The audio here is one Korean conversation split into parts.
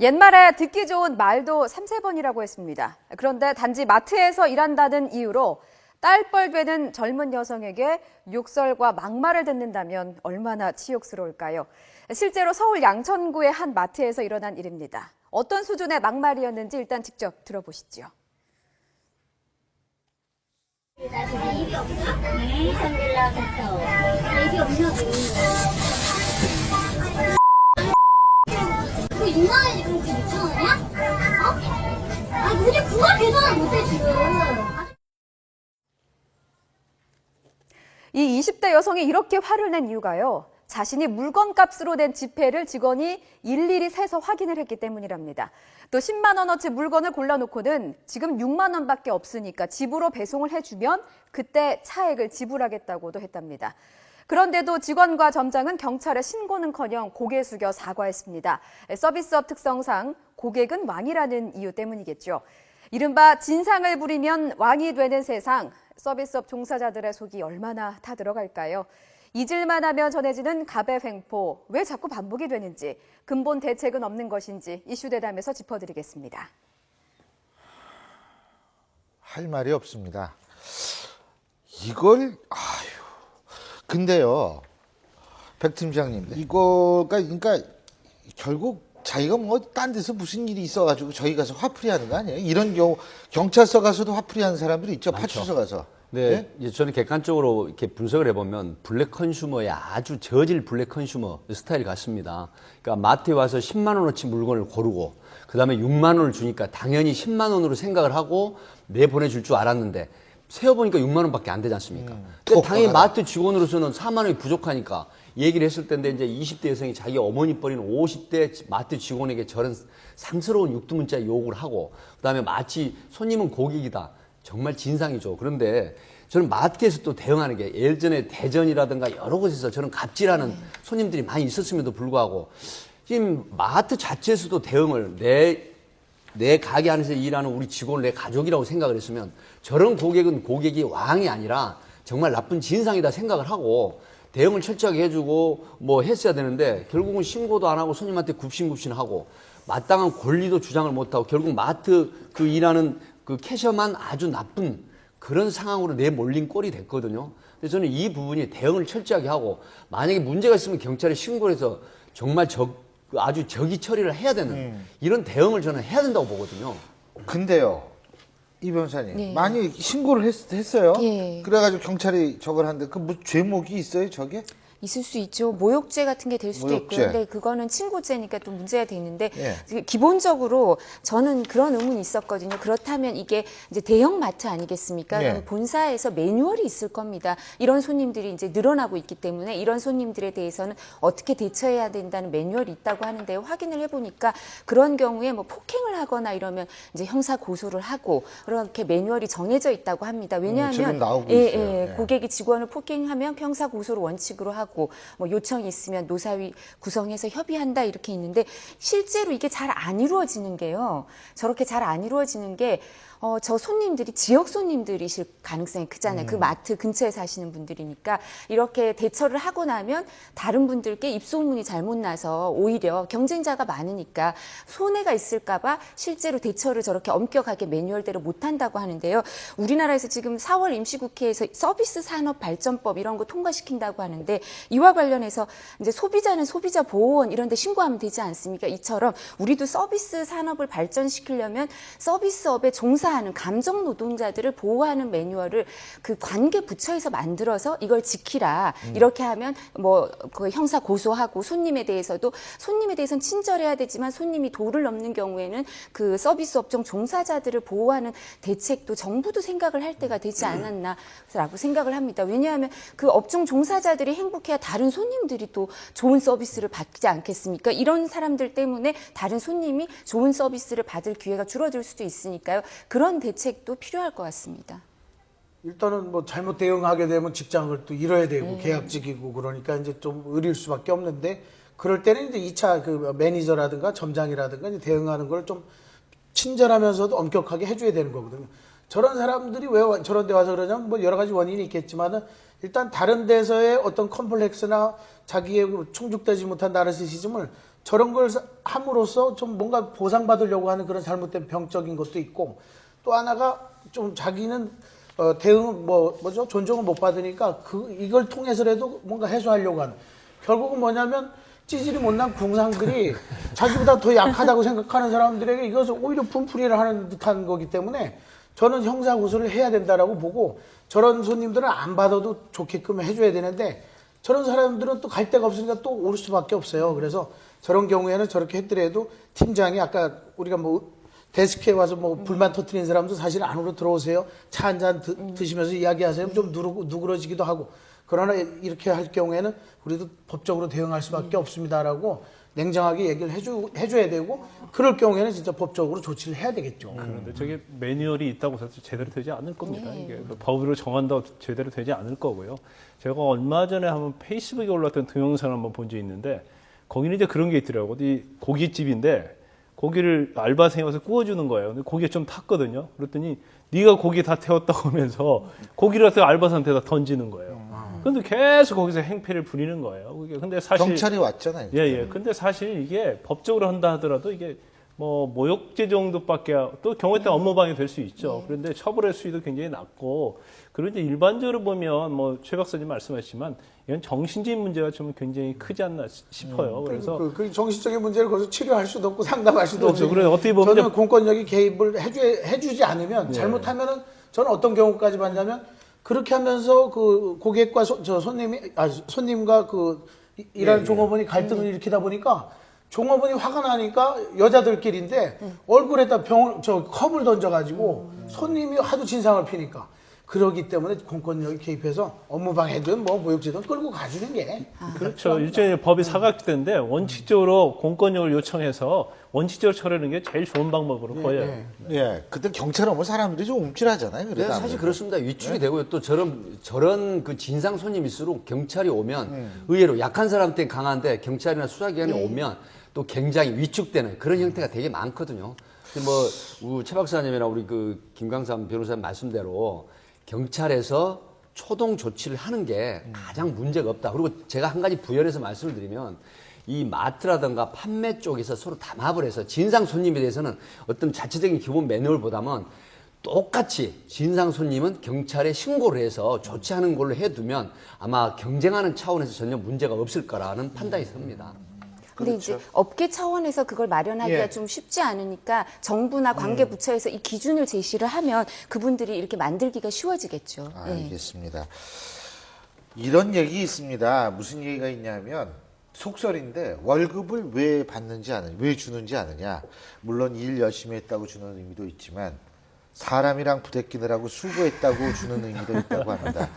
옛말에 듣기 좋은 말도 3~4번이라고 했습니다. 그런데 단지 마트에서 일한다는 이유로 딸뻘 되는 젊은 여성에게 욕설과 막말을 듣는다면 얼마나 치욕스러울까요? 실제로 서울 양천구의 한 마트에서 일어난 일입니다. 어떤 수준의 막말이었는지 일단 직접 들어보시죠. 나 지금 입이 없어? 네, 성질나 됐어. 입이 없냐고. 그 6만원이 그럼 그 6천원이야? 어? 아니 근데 그걸 계산을 못해 지금. 이 20대 여성이 이렇게 화를 낸 이유가요. 자신이 물건값으로 낸 지폐를 직원이 일일이 세서 확인을 했기 때문이랍니다. 또 10만 원어치 물건을 골라놓고는 지금 6만 원밖에 없으니까 집으로 배송을 해주면 그때 차액을 지불하겠다고도 했답니다. 그런데도 직원과 점장은 경찰에 신고는커녕 고개 숙여 사과했습니다. 서비스업 특성상 고객은 왕이라는 이유 때문이겠죠. 이른바 진상을 부리면 왕이 되는 세상, 서비스업 종사자들의 속이 얼마나 타들어갈까요? 잊을만 하면 전해지는 갑의 횡포, 왜 자꾸 반복이 되는지, 근본 대책은 없는 것인지 이슈대담에서 짚어드리겠습니다. 할 말이 없습니다. 이걸 근데요, 백 팀장님, 이거가 그러니까 결국 자기가 뭐 딴 데서 무슨 일이 있어가지고 저희 가서 화풀이 하는 거 아니에요? 이런 경우 경찰서 가서도 화풀이 하는 사람들이 있죠. 많죠. 파출소 가서. 네, 이제 저는 객관적으로 이렇게 분석을 해보면 블랙 컨슈머의 아주 저질 블랙 컨슈머 스타일 같습니다. 그러니까 마트에 와서 10만 원어치 물건을 고르고 그 다음에 6만 원을 주니까 당연히 10만 원으로 생각을 하고 내보내줄 줄 알았는데 세어보니까 6만 원밖에 안 되지 않습니까? 근데 당연히 마트 직원으로서는 4만 원이 부족하니까 얘기를 했을 때인데 이제 20대 여성이 자기 어머니 뻘인 50대 마트 직원에게 저런 상스러운 육두문자 욕을 하고 그다음에 마치 손님은 고객이다. 정말 진상이죠. 그런데 저는 마트에서 또 대응하는 게 예전에 대전이라든가 여러 곳에서 저는 갑질하는 손님들이 많이 있었음에도 불구하고 지금 마트 자체에서도 대응을 내 가게 안에서 일하는 우리 직원을 내 가족이라고 생각을 했으면 저런 고객은 고객이 왕이 아니라 정말 나쁜 진상이다 생각을 하고 대응을 철저하게 해주고 뭐 했어야 되는데 결국은 신고도 안 하고 손님한테 굽신굽신하고 마땅한 권리도 주장을 못하고 결국 마트 그 일하는 그 캐셔만 아주 나쁜 그런 상황으로 내몰린 꼴이 됐거든요. 그래서 저는 이 부분이 대응을 철저하게 하고 만약에 문제가 있으면 경찰에 신고를 해서 정말 아주 적의 처리를 해야 되는 이런 대응을 저는 해야 된다고 보거든요. 근데요, 이 변호사님, 네. 많이 신고를 했어요. 예. 그래가지고 경찰이 저걸 하는데 그 뭐 죄목이 있어요, 저게? 있을 수 있죠. 모욕죄 같은 게 될 수도 모욕죄. 있고요. 근데 그거는 친고죄니까 또 문제가 돼 있는데 예. 기본적으로 저는 그런 의문이 있었거든요. 그렇다면 이게 이제 대형 마트 아니겠습니까? 예. 그럼 본사에서 매뉴얼이 있을 겁니다. 이런 손님들이 이제 늘어나고 있기 때문에 이런 손님들에 대해서는 어떻게 대처해야 된다는 매뉴얼이 있다고 하는데 확인을 해보니까 그런 경우에 뭐 폭행을 하거나 이러면 이제 형사 고소를 하고 그렇게 매뉴얼이 정해져 있다고 합니다. 왜냐하면 지금 나오고 예, 있어요. 예, 예. 고객이 직원을 폭행하면 형사 고소를 원칙으로 하고 뭐 요청이 있으면 노사위 구성해서 협의한다 이렇게 있는데 실제로 이게 잘 안 이루어지는 게요. 저렇게 잘 안 이루어지는 게 저 손님들이 지역 손님들이실 가능성이 크잖아요. 그 마트 근처에 사시는 분들이니까 이렇게 대처를 하고 나면 다른 분들께 입소문이 잘못 나서 오히려 경쟁자가 많으니까 손해가 있을까 봐 실제로 대처를 저렇게 엄격하게 매뉴얼대로 못한다고 하는데요. 우리나라에서 지금 4월 임시국회에서 서비스 산업 발전법 이런 거 통과시킨다고 하는데 이와 관련해서 이제 소비자는 소비자 보호원 이런 데 신고하면 되지 않습니까? 이처럼 우리도 서비스 산업을 발전시키려면 서비스업에 종사하는 감정 노동자들을 보호하는 매뉴얼을 그 관계 부처에서 만들어서 이걸 지키라. 이렇게 하면 뭐 그 형사 고소하고 손님에 대해서는 친절해야 되지만 손님이 도를 넘는 경우에는 그 서비스 업종 종사자들을 보호하는 대책도 정부도 생각을 할 때가 되지 않았나라고 생각을 합니다. 왜냐하면 그 업종 종사자들이 행복해야 다른 손님들이 또 좋은 서비스를 받지 않겠습니까? 이런 사람들 때문에 다른 손님이 좋은 서비스를 받을 기회가 줄어들 수도 있으니까요. 그런 대책도 필요할 것 같습니다. 일단은 뭐 잘못 대응하게 되면 직장을 또 잃어야 되고 계약직이고 그러니까 이제 좀 의릴 수밖에 없는데 그럴 때는 이제 2차 그 매니저라든가 점장이라든가 이제 대응하는 걸 좀 친절하면서도 엄격하게 해줘야 되는 거거든요. 저런 사람들이 왜 저런 데 와서 그러냐면 뭐 여러 가지 원인이 있겠지만은 일단 다른 데서의 어떤 컴플렉스나 자기의 충족되지 못한 나르시시즘을 저런 걸 함으로써 좀 뭔가 보상받으려고 하는 그런 잘못된 병적인 것도 있고, 또 하나가 좀 자기는 대응 뭐죠 존중을 못 받으니까 이걸 통해서라도 뭔가 해소하려고 하는, 결국은 뭐냐면 찌질이 못난 궁상들이 자기보다 더 약하다고 생각하는 사람들에게 이것을 오히려 분풀이를 하는 듯한 거기 때문에 저는 형사 고소를 해야 된다라고 보고, 저런 손님들은 안 받아도 좋게끔 해줘야 되는데 저런 사람들은 또 갈 데가 없으니까 또 올 수밖에 없어요. 그래서 저런 경우에는 저렇게 했더라도 팀장이 아까 우리가 뭐 데스크에 와서 뭐 불만 터뜨리는 사람도 사실 안으로 들어오세요. 차 한 잔 드시면서 이야기하세요. 좀 누그러지기도 하고. 그러나 이렇게 할 경우에는 우리도 법적으로 대응할 수밖에 없습니다라고 냉정하게 얘기를 해줘야 되고, 그럴 경우에는 진짜 법적으로 조치를 해야 되겠죠. 그런데 저게 매뉴얼이 있다고 해서 제대로 되지 않을 겁니다. 이게 법으로 정한다고 제대로 되지 않을 거고요. 제가 얼마 전에 한번 페이스북에 올랐던 동영상을 한번 본 적이 있는데, 거기는 이제 그런 게 있더라고요. 어디 고깃집인데 고기를 알바생이 와서 구워주는 거예요. 근데 고기가 좀 탔거든요. 그랬더니 네가 고기 다 태웠다고 하면서 고기를 갖다가 알바생한테다 던지는 거예요. 근데 계속 거기서 행패를 부리는 거예요. 근데 사실 경찰이 왔잖아요. 예. 근데 사실 이게 법적으로 한다 하더라도 이게 뭐 모욕죄 정도밖에, 또 경우에 따라 업무방해 될 수 있죠. 그런데 처벌의 수위도 굉장히 낮고, 그리고 이제 일반적으로 보면 뭐 최 박사님 말씀하셨지만 이건 정신적인 문제가 좀 굉장히 크지 않나 싶어요. 그래서 그 정신적인 문제를 거기서 치료할 수도 없고 상담할 수도 그렇죠. 없고. 그래 어떻게 보면 저는 공권력이 개입을 해주지 않으면, 잘못하면은 저는 어떤 경우까지 봤냐면, 그렇게 하면서 그 고객과 손님과 그 일하는 종업원이 갈등을 일으키다 보니까 종업원이 화가 나니까 여자들끼리인데 얼굴에다 컵을 던져가지고 손님이 하도 진상을 피니까, 그러기 때문에 공권력이 개입해서 업무방해든 뭐 모욕죄든 끌고 가주는 게. 그렇죠. 일종의 법이 사각지대인데 원칙적으로 공권력을 요청해서 원칙적으로 처리하는 게 제일 좋은 방법으로 보여요. 예, 그때 경찰 오면 사람들이 좀 움찔하잖아요. 네, 그래도 사실 아무래도. 그렇습니다. 위축이 되고요. 또 저런 그 진상 손님일수록 경찰이 오면 의외로 약한 사람한테 강한데 경찰이나 수사기관이 오면 또 굉장히 위축되는 그런 형태가 되게 많거든요. 근데 뭐 최 박사님이나 우리 그 김광삼 변호사님 말씀대로 경찰에서 초동 조치를 하는 게 가장 문제가 없다. 그리고 제가 한 가지 부연해서 말씀을 드리면, 이 마트라든가 판매 쪽에서 서로 담합을 해서 진상 손님에 대해서는 어떤 자체적인 기본 매뉴얼보다는 똑같이 진상 손님은 경찰에 신고를 해서 조치하는 걸로 해두면 아마 경쟁하는 차원에서 전혀 문제가 없을 거라는 판단이 섭니다. 근데 이제 업계 차원에서 그걸 마련하기가 예. 좀 쉽지 않으니까 정부나 관계 부처에서 이 기준을 제시를 하면 그분들이 이렇게 만들기가 쉬워지겠죠. 예. 알겠습니다. 이런 얘기 있습니다. 무슨 얘기가 있냐면, 속설인데 월급을 왜 받는지 아느냐, 왜 주는지 아느냐. 물론 일 열심히 했다고 주는 의미도 있지만 사람이랑 부대끼느라고 수고했다고 주는 의미도 있다고 합니다.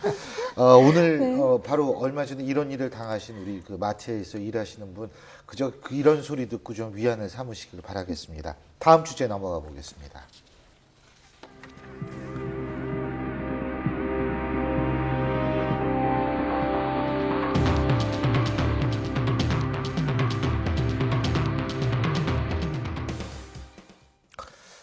오늘 바로 얼마 전에 이런 일을 당하신 우리 그 마트에서 일하시는 분, 그저 이런 소리 듣고 좀 위안을 삼으시길 바라겠습니다. 다음 주제 넘어가 보겠습니다.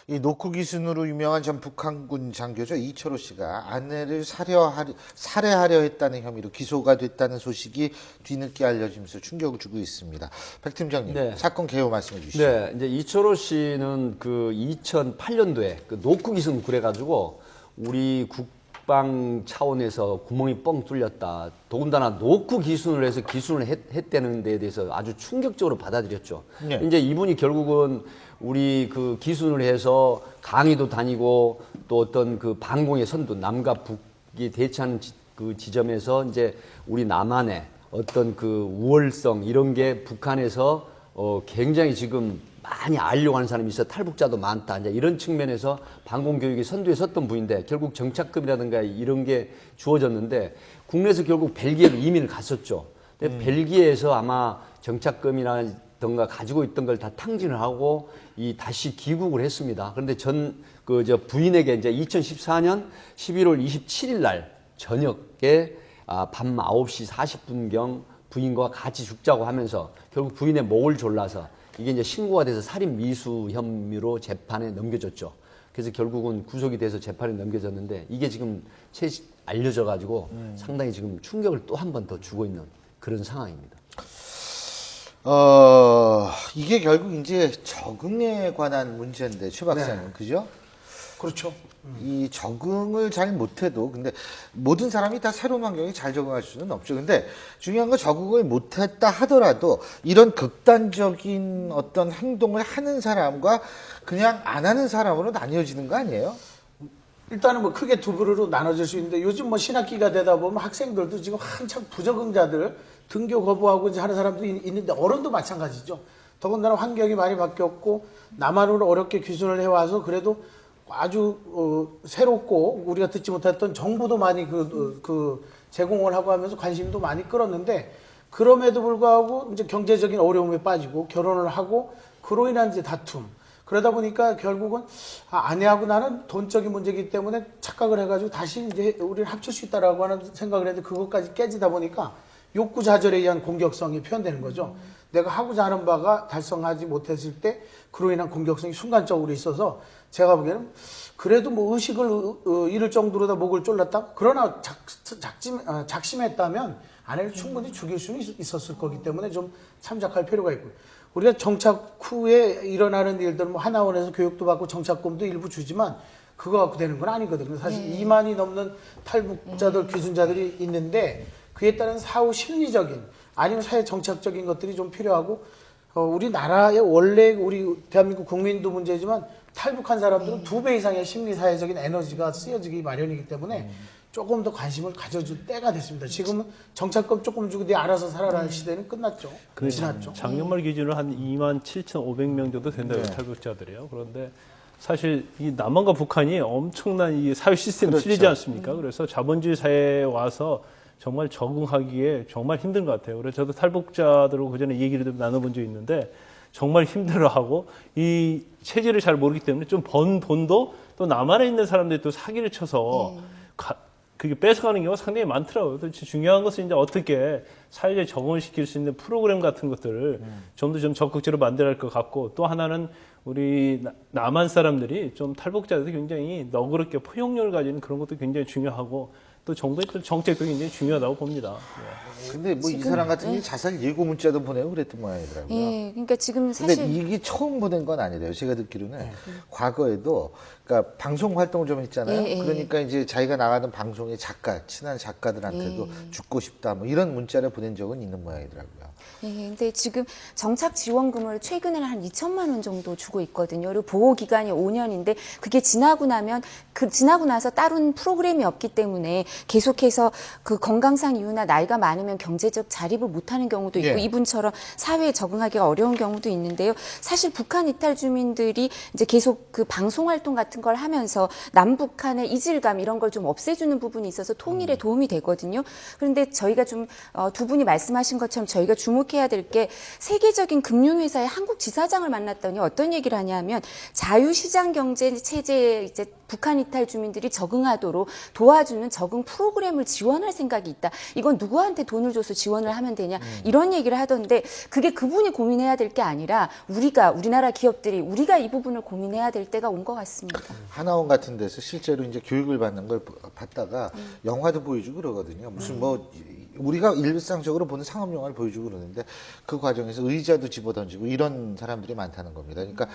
이 노쿠기순으로 유명한 전 북한군 장교죠. 이철호 씨가 아내를 살해하려 했다는 혐의로 기소가 됐다는 소식이 뒤늦게 알려지면서 충격을 주고 있습니다. 백 팀장님, 네. 사건 개요 말씀해 주시죠. 네, 이제 이철호 씨는 그 2008년도에 그 노쿠기순 그래가지고 우리 국방 차원에서 구멍이 뻥 뚫렸다. 더군다나 노쿠기순을 해서 기순을 했다는 데에 대해서 아주 충격적으로 받아들였죠. 네. 이제 이분이 결국은 우리 그 기순을 해서 강의도 다니고 또 어떤 그 방공의 선두 남과 북이 대치하는 그 지점에서 이제 우리 남한의 어떤 그 우월성 이런 게 북한에서 굉장히 지금 많이 알려고 하는 사람이 있어 탈북자도 많다. 이제 이런 측면에서 방공교육의 선두에 섰던 분인데 결국 정착금이라든가 이런 게 주어졌는데 국내에서 결국 벨기에로 이민을 갔었죠. 근데 벨기에에서 아마 정착금이라든가 가지고 있던 걸 다 탕진을 하고 다시 귀국을 했습니다. 그런데 부인에게 이제 2014년 11월 27일 날 저녁에 밤 9시 40분경 부인과 같이 죽자고 하면서 결국 부인의 목을 졸라서 이게 이제 신고가 돼서 살인 미수 혐의로 재판에 넘겨졌죠. 그래서 결국은 구속이 돼서 재판에 넘겨졌는데 이게 지금 알려져 가지고 상당히 지금 충격을 또 한 번 더 주고 있는 그런 상황입니다. 이게 결국 이제 적응에 관한 문제인데, 최 박사님, 그죠? 그렇죠. 이 적응을 잘 못해도, 근데 모든 사람이 다 새로운 환경에 잘 적응할 수는 없죠. 근데 중요한 건 적응을 못했다 하더라도 이런 극단적인 어떤 행동을 하는 사람과 그냥 안 하는 사람으로 나뉘어지는 거 아니에요? 일단은 뭐 크게 두 부류로 나눠질 수 있는데 요즘 뭐 신학기가 되다 보면 학생들도 지금 한참 부적응자들 등교 거부하고 이제 하는 사람들이 있는데 어른도 마찬가지죠. 더군다나 환경이 많이 바뀌었고 남한으로 어렵게 귀순을 해와서 그래도 아주 새롭고 우리가 듣지 못했던 정보도 많이 제공을 하고 하면서 관심도 많이 끌었는데 그럼에도 불구하고 이제 경제적인 어려움에 빠지고 결혼을 하고 그로 인한 이제 다툼. 그러다 보니까 결국은 아내하고 나는 돈적인 문제이기 때문에 착각을 해가지고 다시 이제 우리를 합칠 수 있다라고 하는 생각을 했는데 그것까지 깨지다 보니까 욕구 좌절에 의한 공격성이 표현되는 거죠. 내가 하고자 하는 바가 달성하지 못했을 때 그로 인한 공격성이 순간적으로 있어서 제가 보기에는 그래도 뭐 의식을 잃을 정도로 다 목을 졸랐다. 그러나 작심했다면 아내를 충분히 죽일 수는 있었을 거기 때문에 좀 참작할 필요가 있고요. 우리가 정착 후에 일어나는 일들, 뭐 하나원에서 교육도 받고 정착금도 일부 주지만 그거 갖고 되는 건 아니거든요. 사실 2만이 넘는 탈북자들, 귀순자들이 있는데 그에 따른 사후 심리적인 아니면 사회 정착적인 것들이 좀 필요하고 우리나라의 원래 우리 대한민국 국민도 문제지만 탈북한 사람들은 2배 이상의 심리 사회적인 에너지가 쓰여지기 마련이기 때문에 조금 더 관심을 가져줄 때가 됐습니다. 지금은 정착금 조금 주고 네 알아서 살아라 할 시대는 끝났죠. 지났죠. 작년 말 기준으로 한 27,500명 정도 된다고 탈북자들이요. 그런데 사실 이 남한과 북한이 엄청난 이 사회 시스템이 틀리지 않습니까? 그래서 자본주의 사회에 와서 정말 적응하기에 정말 힘든 것 같아요. 그래서 저도 탈북자들하고 그전에 얘기를 좀 나눠본 적이 있는데 정말 힘들어하고 이 체질을 잘 모르기 때문에 좀 번 돈도 또 남한에 있는 사람들이 또 사기를 쳐서 그게 뺏어가는 경우가 상당히 많더라고요. 그래서 중요한 것은 이제 어떻게 사회에 적응을 시킬 수 있는 프로그램 같은 것들을 좀 더 좀 적극적으로 만들어야 할 것 같고 또 하나는 우리 남한 사람들이 좀 탈북자들이 굉장히 너그럽게 포용력을 가지는 그런 것도 굉장히 중요하고 또 정부의 또 정책도 굉장히 중요하다고 봅니다. 근데 뭐 이 사람 같은 경우 자살 예고 문자도 보내고 그랬던 모양이더라고요. 예, 그러니까 지금 근데 사실 이게 처음 보낸 건 아니래요. 제가 듣기로는 과거에도 그러니까 방송 활동을 좀 했잖아요. 그러니까 이제 자기가 나가는 방송의 작가, 친한 작가들한테도 죽고 싶다 뭐 이런 문자를 보낸 적은 있는 모양이더라고요. 예, 근데 지금 정착 지원금을 최근에는 한 2천만 원 정도 주고 있거든요. 그리고 보호 기간이 5년인데 그게 지나고 나서 다른 프로그램이 없기 때문에 계속해서 그 건강상 이유나 나이가 많으면 경제적 자립을 못하는 경우도 있고 이분처럼 사회에 적응하기가 어려운 경우도 있는데요. 사실 북한 이탈 주민들이 이제 계속 그 방송 활동 같은 걸 하면서 남북한의 이질감 이런 걸 좀 없애주는 부분이 있어서 통일에 도움이 되거든요. 그런데 저희가 좀 두 분이 말씀하신 것처럼 저희가 주목해야 될 게 세계적인 금융회사의 한국 지사장을 만났더니 어떤 얘기를 하냐면 자유시장 경제 체제에 이제 북한 이탈 주민들이 적응하도록 도와주는 적응 프로그램을 지원할 생각이 있다. 이건 누구한테 돈을 줘서 지원을 하면 되냐 이런 얘기를 하던데 그게 그분이 고민해야 될 게 아니라 우리나라 기업들이 우리가 이 부분을 고민해야 될 때가 온 것 같습니다. 하나원 같은 데서 실제로 이제 교육을 받는 걸 봤다가 영화도 보여주고 그러거든요. 무슨 뭐 우리가 일상적으로 보는 상업 영화를 보여주고 그러는데 그 과정에서 의자도 집어던지고 이런 사람들이 많다는 겁니다. 그러니까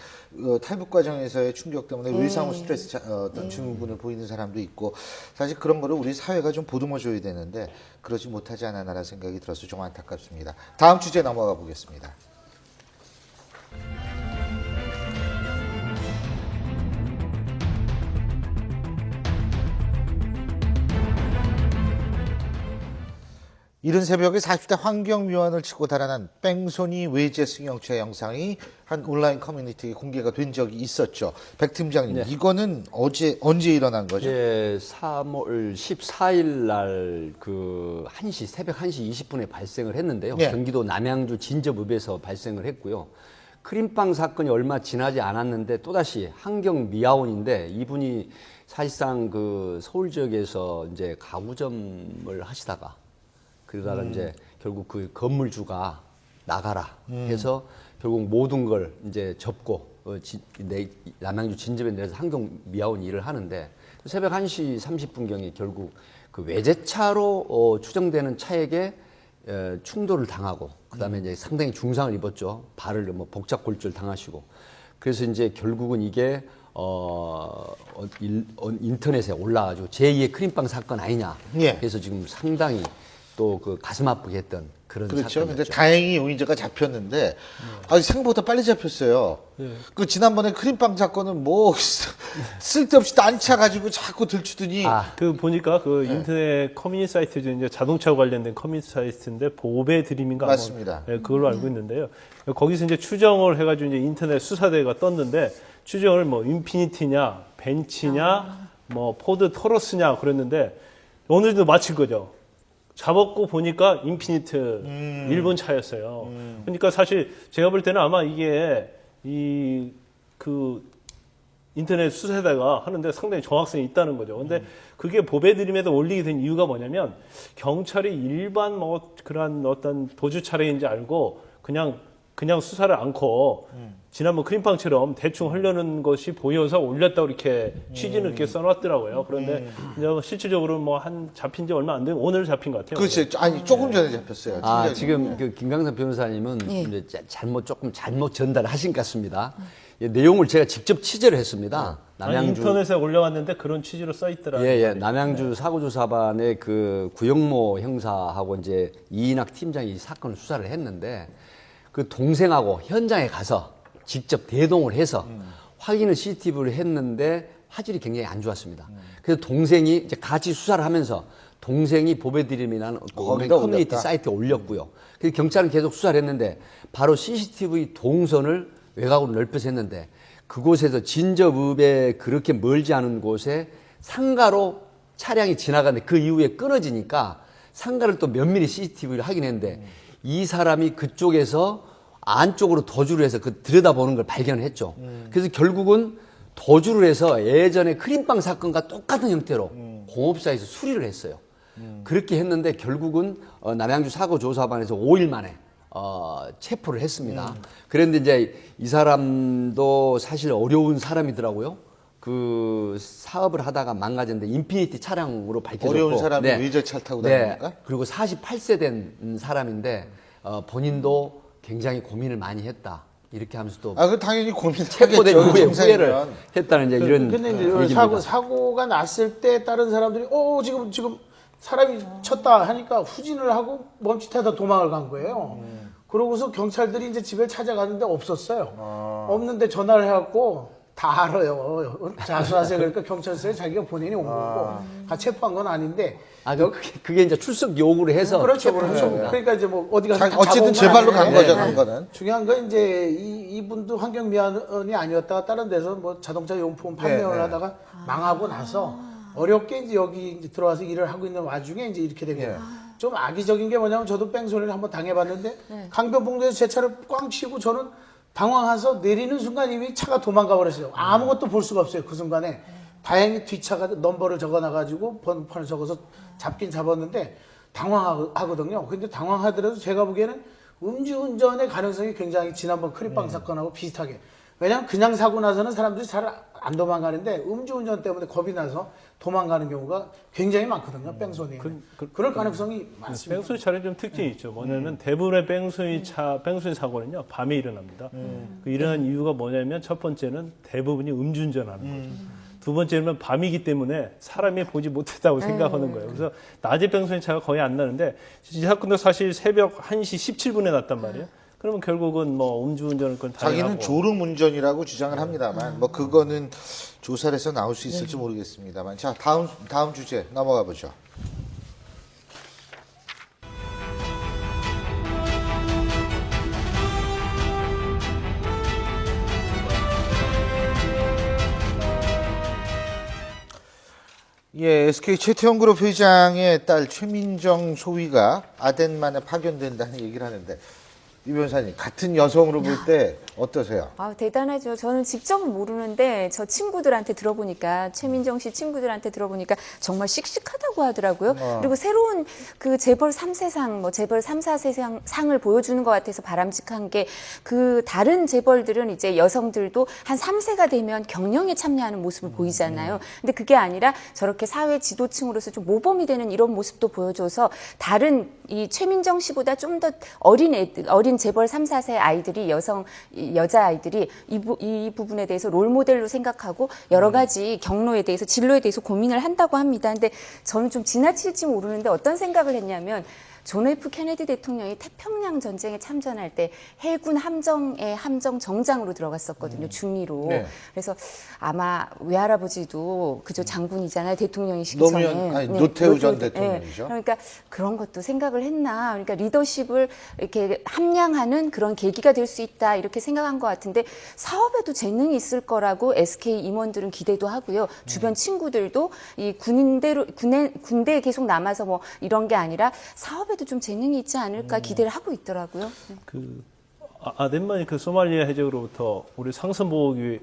탈북 과정에서의 충격 때문에 외상후 스트레스 어떤 증후군을 보이는 사람도 있고 사실 그런 거를 우리 사회가 좀 보듬어줘야 되는데 그러지 못하지 않았나라는 생각이 들어서 좀 안타깝습니다. 다음 주제 넘어가 보겠습니다. 이른 새벽에 40대 환경미화원을 치고 달아난 뺑소니 외제 승용차 영상이 한 온라인 커뮤니티에 공개가 된 적이 있었죠. 백 팀장님, 이거는 언제 일어난 거죠? 예, 3월 14일 날 새벽 1시 20분에 발생을 했는데요. 경기도 남양주 진접읍에서 발생을 했고요. 크림빵 사건이 얼마 지나지 않았는데 또다시 환경미화원인데 이분이 사실상 그 서울 지역에서 이제 가구점을 하시다가 그러다가 이제 결국 그 건물주가 나가라 해서 결국 모든 걸 이제 접고 남양주 진접에 내려서 환경미화원 일을 하는데 새벽 1시 30분경에 결국 그 외제차로 추정되는 차에게 충돌을 당하고 그다음에 이제 상당히 중상을 입었죠. 발을 뭐 복잡골절 당하시고. 그래서 이제 결국은 이게 인터넷에 올라가지고 제2의 크림빵 사건 아니냐. 예. 그래서 지금 상당히 또 그 가슴 아프게 했던 그런 그렇죠. 근데 사건이었죠. 다행히 용의자가 잡혔는데 생각보다 빨리 잡혔어요. 그 지난번에 크림빵 사건은 뭐 쓸데없이 딴차 가지고 자꾸 들추더니 그 보니까 그 인터넷 커뮤니티 사이트 중에 이제 자동차 관련된 커뮤니티 사이트인데 보배 드림인가 맞습니다. 네, 그걸로 알고 있는데요. 거기서 이제 추정을 해가지고 이제 인터넷 수사대가 떴는데 추정을 뭐 인피니티냐, 벤츠냐, 뭐 포드 토러스냐 그랬는데 오늘도 마칠 거죠. 잡았고 보니까 인피니트 일본 차였어요. 그러니까 사실 제가 볼 때는 아마 이게 그 인터넷 수사대가 하는데 상당히 정확성이 있다는 거죠. 근데 그게 보배드림에도 올리게 된 이유가 뭐냐면 경찰이 일반 뭐 그런 어떤 도주 차량인지 알고 그냥 수사를 않고 지난번 크림빵처럼 대충 하려는 것이 보여서 올렸다고 이렇게 취지는 이렇게 써놨더라고요. 그런데 이제 실질적으로 뭐 잡힌 지 얼마 안 된 오늘 잡힌 것 같아요. 그렇지. 아니 조금 전에 잡혔어요. 팀장님. 지금 그 김강산 변호사님은 이제 조금 잘못 전달하신 것 같습니다. 내용을 제가 직접 취재를 했습니다. 아니, 인터넷에 올려왔는데 그런 취지로 써 있더라고요. 예. 남양주 사고조사반의 그 구영모 형사하고 이제 이인학 팀장이 이 사건을 수사를 했는데 그 동생하고 현장에 가서 직접 대동을 해서 확인을 CCTV를 했는데 화질이 굉장히 안 좋았습니다. 그래서 동생이 이제 같이 수사를 하면서 동생이 보배드림이라는 거기다 커뮤니티 올렸다. 사이트에 올렸고요. 그래서 경찰은 계속 수사를 했는데 바로 CCTV 동선을 외곽으로 넓혀서 했는데 그곳에서 진접읍에 그렇게 멀지 않은 곳에 상가로 차량이 지나가는데 그 이후에 끊어지니까 상가를 또 면밀히 CCTV를 확인했는데 이 사람이 그쪽에서 안쪽으로 도주를 해서 그 들여다보는 걸 발견을 했죠. 그래서 결국은 도주를 해서 예전에 크림빵 사건과 똑같은 형태로 공업사에서 수리를 했어요. 그렇게 했는데 결국은 남양주 사고조사반에서 5일 만에 체포를 했습니다. 그런데 이제 이 사람도 사실 어려운 사람이더라고요. 그 사업을 하다가 망가졌는데 인피니티 차량으로 밝혀졌고 어려운 사람이 외제차를 타고 다닙니까? 그리고 48세 된 사람인데 본인도 굉장히 고민을 많이 했다. 이렇게 하면서 또 그 당연히 고민을 체포된 하겠죠. 후에 정상이면. 후회를 했다는 이제 이런 근데 이제 얘기입니다. 사고가 났을 때 다른 사람들이 지금 사람이 쳤다 하니까 후진을 하고 멈칫하다 도망을 간 거예요. 그러고서 경찰들이 이제 집에 찾아갔는데 없었어요. 없는데 전화를 해갖고 다 알아요. 자수하세요. 그러니까 경찰서에 자기가 본인이 온 거고 다 체포한 건 아닌데. 그게 이제 출석 요구를 해서 그렇죠. 체포했습니다. 그러니까 이제 뭐 어디 가서 다 어쨌든 잡아온 제 발로 간 아니에요. 거죠, 간 거는. 중요한 건 이제 이분도 환경미화원이 아니었다가 다른 데서 뭐 자동차 용품 판매를 하다가 망하고 나서 어렵게 이제 여기 이제 들어와서 일을 하고 있는 와중에 이제 이렇게 된 거예요. 좀 악의적인 게 뭐냐면 저도 뺑소니를 한번 당해봤는데 강변북로에서 제 차를 꽝 치고 저는 당황해서 내리는 순간 이미 차가 도망가 버렸어요. 아무것도 볼 수가 없어요. 그 순간에. 다행히 뒷차가 넘버를 적어놔가지고 번호판을 적어서 잡긴 잡았는데 당황하거든요. 근데 당황하더라도 제가 보기에는 음주운전의 가능성이 굉장히 지난번 크림빵 사건하고 비슷하게. 왜냐하면 그냥 사고 나서는 사람들이 잘 안 도망가는데 음주운전 때문에 겁이 나서 도망가는 경우가 굉장히 많거든요. 뺑소니는. 그럴 가능성이 많습니다. 뺑소니 차량이 좀 특징이 있죠. 뭐냐면 대부분의 뺑소니 사고는요, 밤에 일어납니다. 그 일어난 이유가 뭐냐면 첫 번째는 대부분이 음주운전하는 거죠. 두 번째는 밤이기 때문에 사람이 보지 못했다고 생각하는 거예요. 그래서 낮에 뺑소니 차가 거의 안 나는데 이 사건도 사실 새벽 1시 17분에 났단 말이에요. 그러면 결국은 뭐 음주운전을 건 자기는 졸음운전이라고 주장을 합니다만 뭐 그거는 조사를 해서 나올 수 있을지 모르겠습니다만. 자, 다음 주제 넘어가 보죠. 예, SK 최태원그룹 회장의 딸 최민정 소위가 아덴만에 파견된다는 얘기를 하는데 이 변호사님 같은 여성으로 볼 때 어떠세요? 아, 대단하죠. 저는 직접은 모르는데 저 친구들한테 들어보니까 최민정 씨 친구들한테 들어보니까 정말 씩씩하다고 하더라고요. 그리고 새로운 그 재벌 3세상, 뭐 재벌 3, 4세상 상을 보여주는 것 같아서 바람직한 게 그 다른 재벌들은 이제 여성들도 한 3세가 되면 경영에 참여하는 모습을 보이잖아요. 근데 그게 아니라 저렇게 사회 지도층으로서 좀 모범이 되는 이런 모습도 보여줘서 다른 이 최민정 씨보다 좀 더 어린 애들, 어린 재벌 3, 4세 아이들이 여자 아이들이 이 부분에 대해서 롤 모델로 생각하고 여러 가지 경로에 대해서 진로에 대해서 고민을 한다고 합니다. 근데 저는 좀 지나칠지 모르는데 어떤 생각을 했냐면 존 F 케네디 대통령이 태평양 전쟁에 참전할 때 해군 함정의 함정 정장으로 들어갔었거든요. 중위로. 네. 그래서 아마 외할아버지도 그저 장군이잖아요. 대통령이시기 전에. 노무현, 아니, 노태우 전 대통령이죠. 그러니까 그런 것도 생각을 했나. 그러니까 리더십을 이렇게 함량하는 그런 계기가 될 수 있다. 이렇게 생각한 것 같은데 사업에도 재능이 있을 거라고 SK 임원들은 기대도 하고요. 주변 친구들도 이 군대에 계속 남아서 뭐 이런 게 아니라 사업에도 좀 재능이 있지 않을까 기대를 하고 있더라고요. 네. 아덴만이 그 소말리아 해적으로부터 우리 상선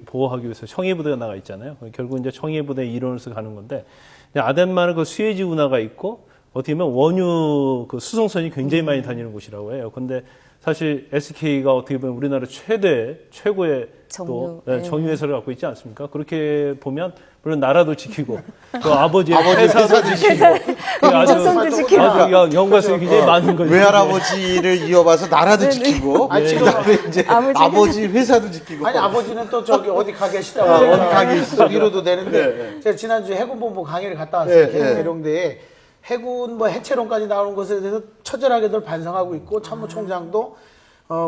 보호하기 위해서 청해부대가 나가 있잖아요. 결국 이제 청해부대 일원으로서 가는 건데 아덴만은 그 수에즈 운하가 있고 어떻게 보면 원유 그 수송선이 굉장히 많이 다니는 곳이라고 해요. 근데 사실 SK가 어떻게 보면 우리나라 최고의 또 정유회사를 갖고 있지 않습니까? 그렇게 보면 물론 나라도 지키고 또 아버지의 회사도 지키고 정성도 지키고 아주 연관성이 굉장히 많은 거죠. 외할아버지를 이어봐서 나라도 지키고 그다음에 이제 아버지 회사도 지키고. 아니 아버지는 또 저기 어디 가 계시다가 어디 가 계시다가. 위로도 되는데 네. 제가 지난주에 해군본부 강의를 갔다 왔어요. 네, 네. 해군대에 해군 뭐 해체론까지 나오는 것에 대해서 처절하게들 반성하고 있고 참모총장도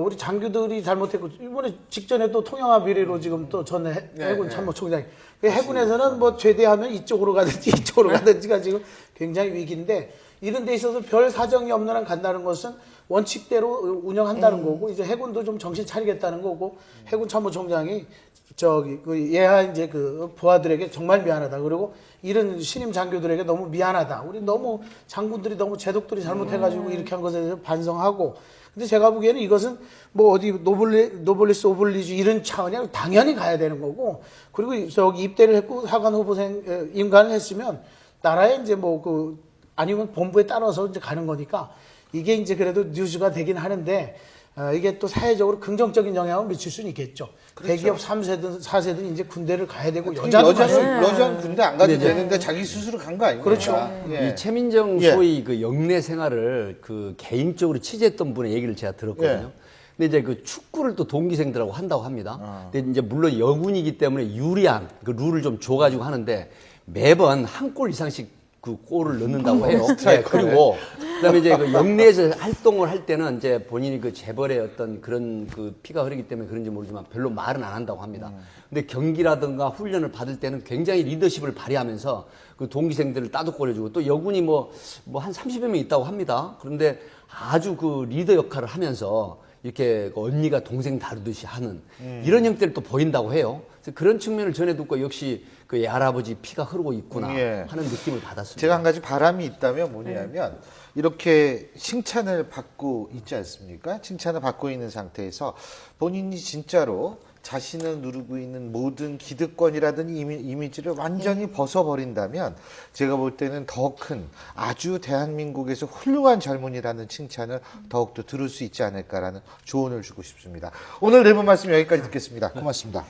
우리 장교들이 잘못했고 이번에 직전에 또 통영화 비리로 지금 또 전 해군 참모총장이 해군에서는 뭐 제대하면 이쪽으로 가든지 이쪽으로 가든지가 지금 굉장히 위기인데 이런 데 있어서 별 사정이 없는 한 간다는 것은 원칙대로 운영한다는 거고 이제 해군도 좀 정신 차리겠다는 거고 해군 참모총장이 저기 그 예하 이제 그 부하들에게 정말 미안하다. 그리고 이런 신임 장교들에게 너무 미안하다. 우리 너무 장군들이 너무 제독들이 잘못해가지고 이렇게 한 것에 대해서 반성하고. 근데 제가 보기에는 이것은 뭐 어디 노블리스 오블리주 이런 차원이 아니라 당연히 가야 되는 거고. 그리고 저기 입대를 했고 하관 후보생 임관을 했으면 나라에 이제 뭐 그 아니면 본부에 따라서 이제 가는 거니까 이게 이제 그래도 뉴스가 되긴 하는데. 이게 또 사회적으로 긍정적인 영향을 미칠 수는 있겠죠. 그렇죠. 대기업 3세든 4세든 이제 군대를 가야 되고 여자는 군대 안 가도 되는데 자기 스스로 간 거 아닙니까? 그렇죠. 예. 이 최민정 소위 그 영내 생활을 그 개인적으로 취재했던 분의 얘기를 제가 들었거든요. 근데 이제 그 축구를 또 동기생들하고 한다고 합니다. 근데 이제 물론 여군이기 때문에 유리한 그 룰을 좀 줘가지고 하는데 매번 한 골 이상씩 그 골을 넣는다고 해요. 네, 그리고 그다음에 이제 그 영내에서 활동을 할 때는 이제 본인이 그 재벌의 어떤 그런 그 피가 흐르기 때문에 그런지 모르지만 별로 말은 안 한다고 합니다. 근데 경기라든가 훈련을 받을 때는 굉장히 리더십을 발휘하면서 그 동기생들을 따뜻거려주고 또 여군이 뭐 한 30여 명 있다고 합니다. 그런데 아주 그 리더 역할을 하면서 이렇게 그 언니가 동생 다루듯이 하는 이런 형태를 또 보인다고 해요. 그래서 그런 측면을 전해 듣고 역시 그 할아버지 피가 흐르고 있구나 하는 느낌을 받았습니다. 제가 한 가지 바람이 있다면 뭐냐면 이렇게 칭찬을 받고 있지 않습니까? 칭찬을 받고 있는 상태에서 본인이 진짜로 자신을 누르고 있는 모든 기득권이라든지 이미지를 완전히 벗어버린다면 제가 볼 때는 더 큰 아주 대한민국에서 훌륭한 젊은이라는 칭찬을 더욱더 들을 수 있지 않을까라는 조언을 주고 싶습니다. 오늘 네 분 말씀 여기까지 듣겠습니다. 고맙습니다.